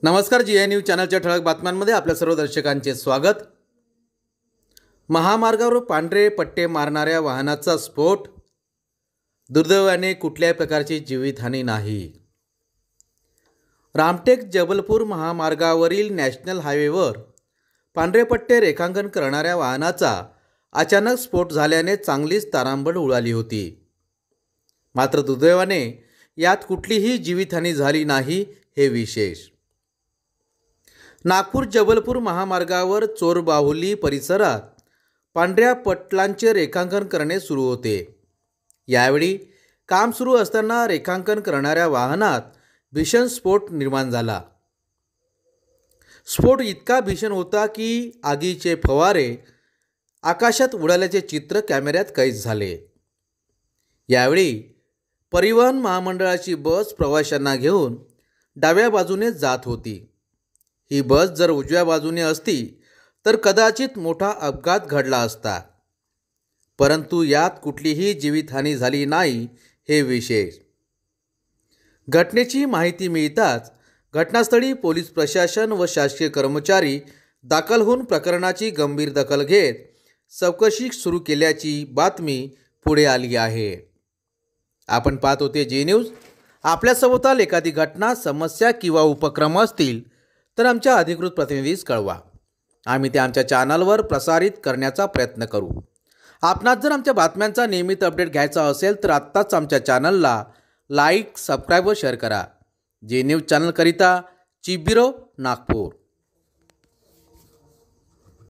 नमस्कार, जी न्यूज चॅनलच्या ठळक बातम्यांमध्ये आपल्या सर्व दर्शकांचे स्वागत। महामार्गावर पांढरे पट्टे मारणाऱ्या वाहनाचा स्फोट, दुर्दैवाने कुठल्याही प्रकारची जीवितहानी नाही। रामटेक जबलपूर महामार्गावरील नॅशनल हायवेवर पांढरे पट्टे रेखांकन करणाऱ्या वाहनाचा अचानक स्फोट झाल्याने चांगलीच तारांबळ उडाली होती। मात्र दुर्दैवाने यात कुठलीही जीवितहानी झाली नाही हे विशेष। नागपूर जबलपूर महामार्गावर चोरबाहुली परिसरात पांढऱ्या पट्ट्यांचे रेखांकन करणे सुरू होते। यावेळी काम सुरू असताना रेखांकन करणाऱ्या वाहनात भीषण स्फोट निर्माण झाला। स्फोट इतका भीषण होता की आगीचे फवारे आकाशात उडाल्याचे चित्र कॅमेऱ्यात कैद झाले। यावेळी परिवहन महामंडळाची बस प्रवाशांना घेऊन डाव्या बाजूने जात होती। ही बस जर उजव्या बाजूने असती तर कदाचित मोठा अपघात घडला असता, परंतु यात कुठलीही जीवितहानी झाली नाही हे विशेष। घटनेची माहिती मिळताच घटनास्थळी पोलीस प्रशासन व शासकीय कर्मचारी दाखल होऊन प्रकरणाची गंभीर दखल घेत चौकशी सुरू केल्याची बातमी पुढे आली आहे। आपण पाहत होते जी न्यूज। आपल्या सभोवताल एखादी घटना, समस्या किंवा उपक्रम असतील तर आमच्या अधिकृत प्रतिनिधीस कळवा। आम्ही ते आमच्या चॅनलवर प्रसारित करण्याचा प्रयत्न करू। आपणास जर आमच्या बातम्यांचा नियमित अपडेट घ्यायचा असेल तर आत्ताच आमच्या चॅनलला लाईक, सबस्क्राईब व शेअर करा। जी न्यूज चॅनलकरिता चीफ ब्युरो, नागपूर।